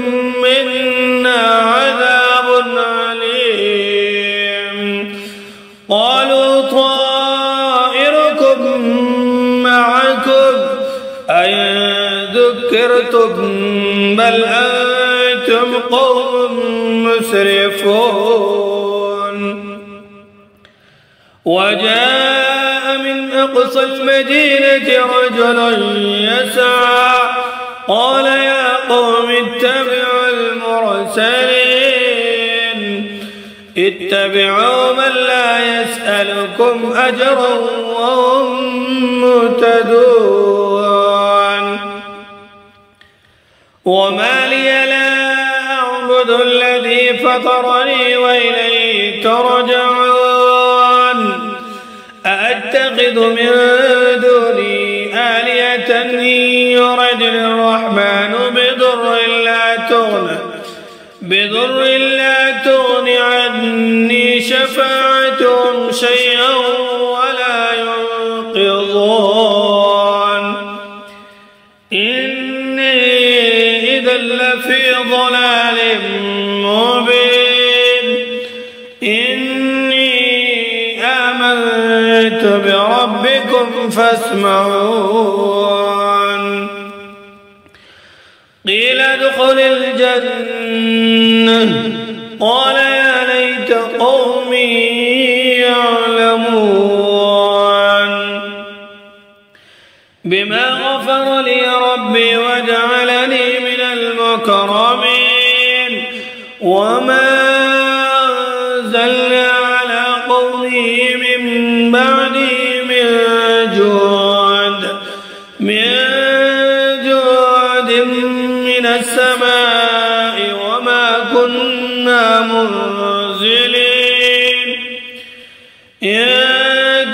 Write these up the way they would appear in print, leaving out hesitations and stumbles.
منا عذاب أليم. قالوا طائركم معكم أئن ذكرتم بل أنتم قوم مسرفون. وجاء من أقصى المدينة رجل يسعى قال يا قوم اتبعوا المرسلين اتبعوا من لا يسألكم أجرا وهم مهتدون. وما لي لا أعبد الذي فطرني وإليه ترجعون. أأتخذ من دوني آلهة إن يردني الرحمن بضر لا تغن عني شفاعتهم شيئا ولا ينقذون. إني إذا لفي ضلال مبين. إني آمنت بربكم فاسمعون. قيل ادخل الجنة قال يا ليت قومي يعلمون. بما غفر لي ربي وجعلني من المكرمين. وما أنزلنا على قومه من بعده من جود من السماء وما كنا منزلين. إن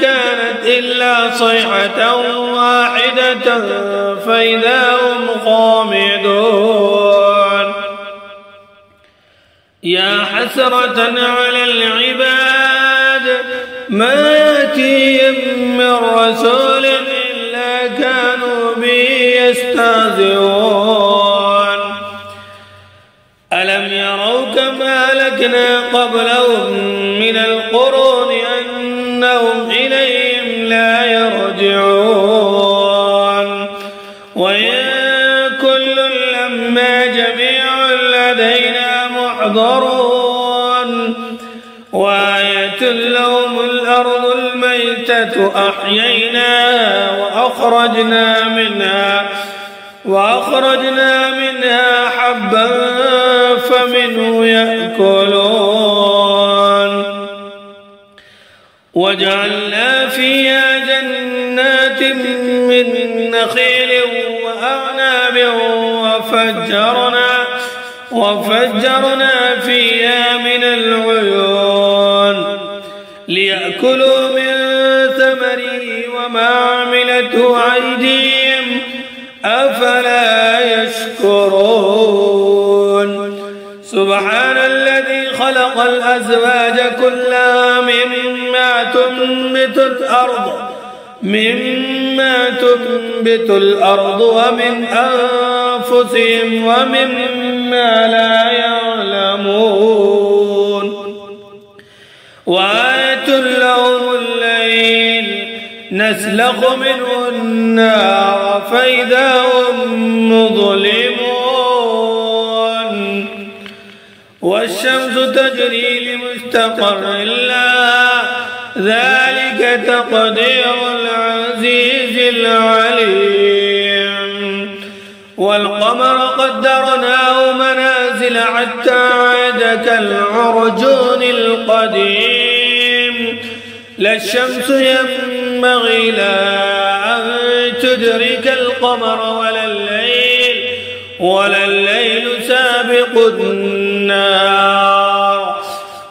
كانت إلا صيحة واحدة فإذا هم خامدون. يا حسرة على العباد ما يأتيهم من رسول إلا كانوا به يستهزئون. ألم يروا كما أهلكنا قبلهم من القرون أنهم إليهم لا يرجعون. وإن كل لما جميع لدينا محضرون. وآية لهم الأرض الميتة أحييناها وأخرجنا منها حبا فمنه يأكلون. وجعلنا فيها جنات من نخيل وأعناب وفجرنا فيها من العيون ليأكلوا من ثمره وما عملته أيديهم أفلا يشكرون. سبحان الذي خلق الأزواج كلها مما تنبت الأرض ومن أنفسهم ومما لا يعلمون. وآية لهم الليل نسلخ منه النار فإذا هم مظلمون. والشمس تجري لمستقر لها ذلك تقدير العزيز العليم. والقمر قدرناه منازل حتى عاد كالعرجون القديم. لا الشمس ينبغي لها أن تدرك القمر ولا الليل سابق النهار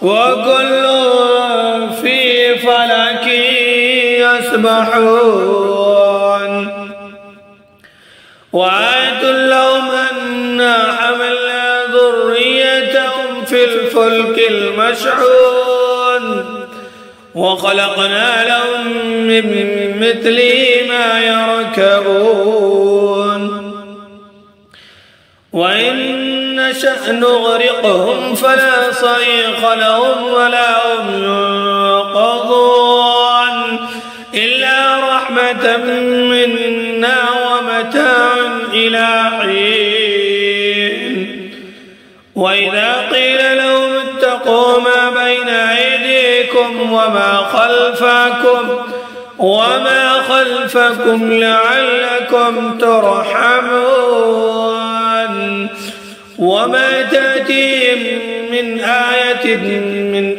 وكل في فلك يسبحون. وآية لهم أنا حملنا ذريتهم في الفلك المشحون وخلقنا لهم من مثله ما يركبون. وإن نشأ نغرقهم فلا صريخ لهم ولا هم ينقذون إلا رحمة منا ومتاع إلى حين. وإذا قيل لهم اتقوا ما بين أيديكم وما خلفكم لعلكم ترحمون وما تأتيهم من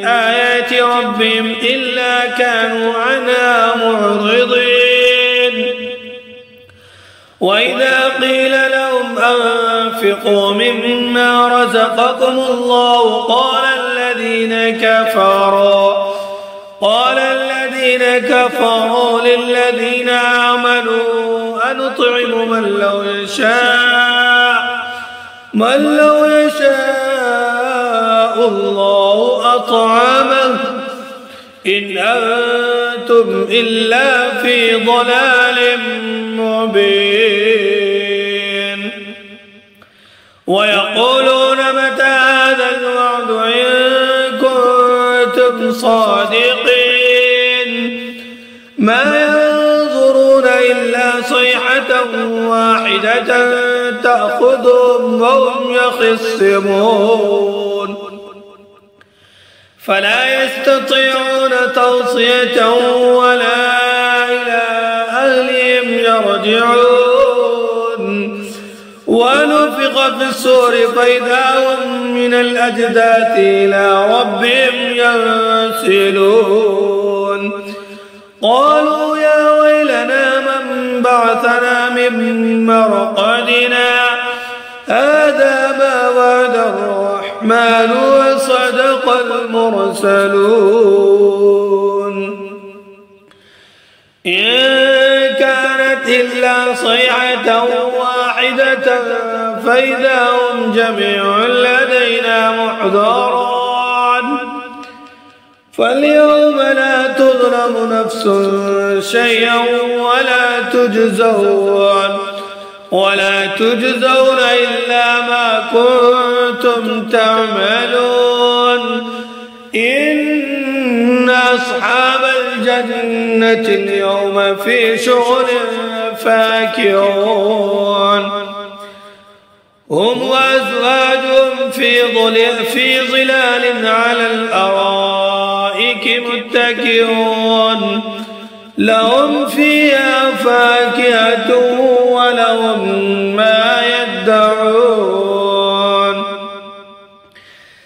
آيات ربهم إلا كانوا عنها معرضين. وإذا قيل لهم أنفقوا مما رزقكم الله قال الذين كفروا للذين آمنوا أنطعم من لو يشاء الله أطعمه إن أنتم إلا في ضلال مبين. ويقولون متى هذا الوعد إن كنتم صادقين ما ينظرون إلا صيحة واحدة تأخذهم وهم يخصمون فلا يستطيعون توصية ولا إلى أهلهم يرجعون. ونفخ في الصور فإذا هم من الأجداث إلى ربهم ينسلون. قالوا يا ويلنا من بعثنا من مرقدنا هذا ما وعد الرحمن وصدق المرسلون. إن كانت إلا صيحة واحدة فإذا هم جميع لدينا محضرون. فاليوم لا تظلم نفس شيئا ولا تجزون إلا ما كنتم تعملون. إن أصحاب الجنة اليوم في شغل فاكهون هم وأزواجهم في ظلال على الأرائك متكئون لهم فيها فاكهة ولهم ما يدعون.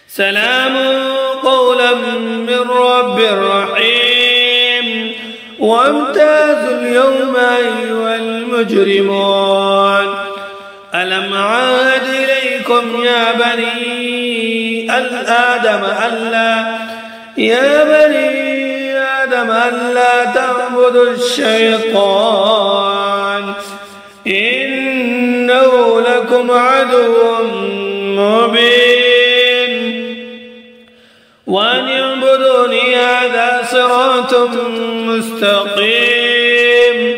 سلام قولا من رب رحيم. وامتازوا اليوم أيها المجرمون ألم عاهد إليكم يا بني آدم ألا تعبدوا الشيطان إنه لكم عدو مبين. وأن اعبدوني هذا صراط مستقيم.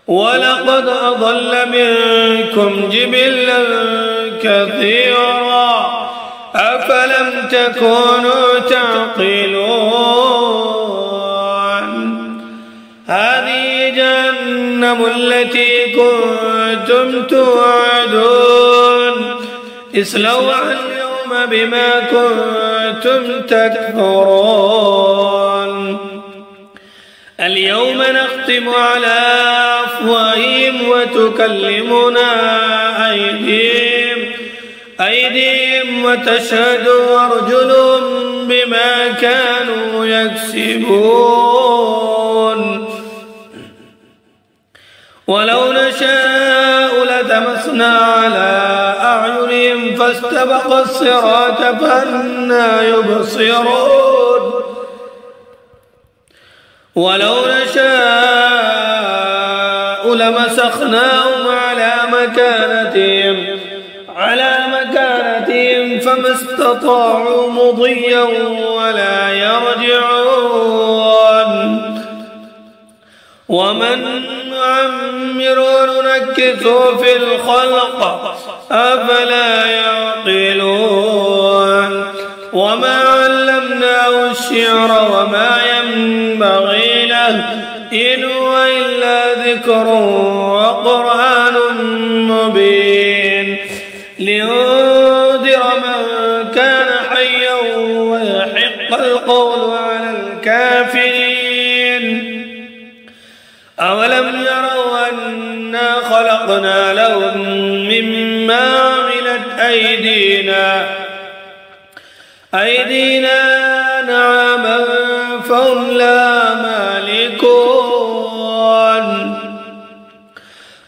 ولقد أضل منكم جبلا كثيرا أفلم تكونوا تعقلون. هذه جهنم التي كنتم توعدون اصلوها اليوم بما كنتم تكفرون. اليوم نختم على أفواههم وتكلمنا أيديهم وتشهد أرجلهم بما كانوا يكسبون. ولو نشاء لتمسنا على أعينهم فاستبقوا الصراط فأنى يبصرون. ولو نشاء لمسخناهم على مكانتهم فما استطاعوا مضيا ولا يرجعون. ومن نعمره ننكسه في الخلق أفلا يعقلون وما علمناه الشعر وما ينبغي له إن هو إلا ذكر وقرآن مبين لينذر من كان حيا ويحق القول على الكافرين أولم يروا أنا خلقنا لهم مما عملت أيدينا نعما فهم لا مالكون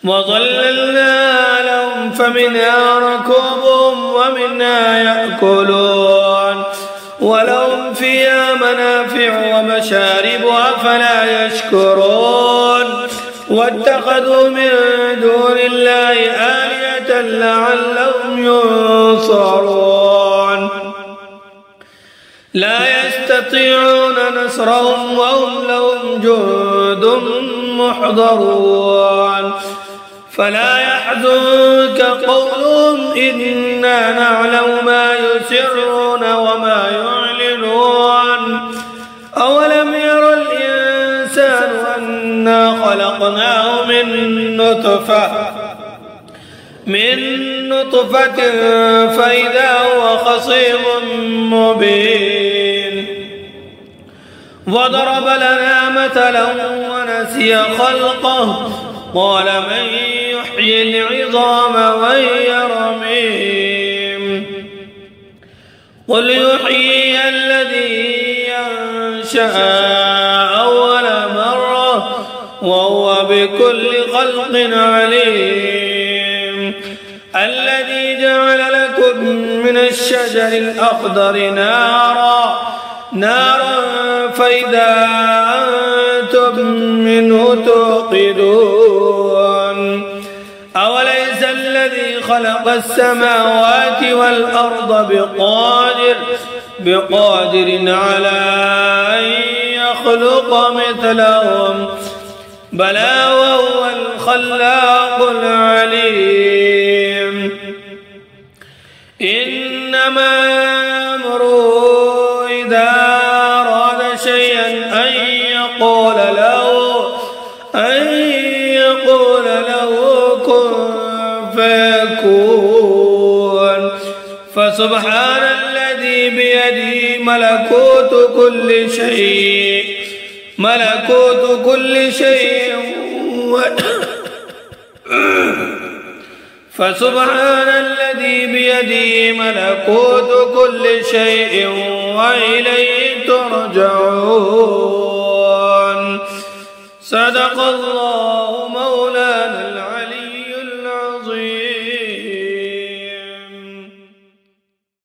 وظللنا لهم فمنها ركوبهم ومنها يأكلون ولهم فيها منافع ومشارب أفلا يشكرون واتخذوا من دون الله آلهة لعلهم ينصرون لا يستطيعون نصرهم وهم لهم جند محضرون فلا يحزنك قولهم إنا نعلم ما يسرون وما يعلنون أولم ير الإنسان أنا خلقناه من نطفة فإذا هو خصيم مبين وضرب لنا مثلا ونسي خلقه قال من يحيي العظام وهي رميم قل يحيي الذي أنشأها أول مرة وهو بكل خلق عليم الذي جعل لكم من الشجر الأخضر نارا فإذا أنتم منه توقدون أوليس الذي خلق السماوات والأرض بقادر على أن يخلق مثلهم بلى وهو الخلاق العليم إنما أمره إذا أراد شيئا أن يقول له كن فيكون فسبحان الذي بيده ملكوت كل شيء فسبحان الذي بيده ملكوت كل شيء وإليه ترجعون صدق الله مولانا العليم.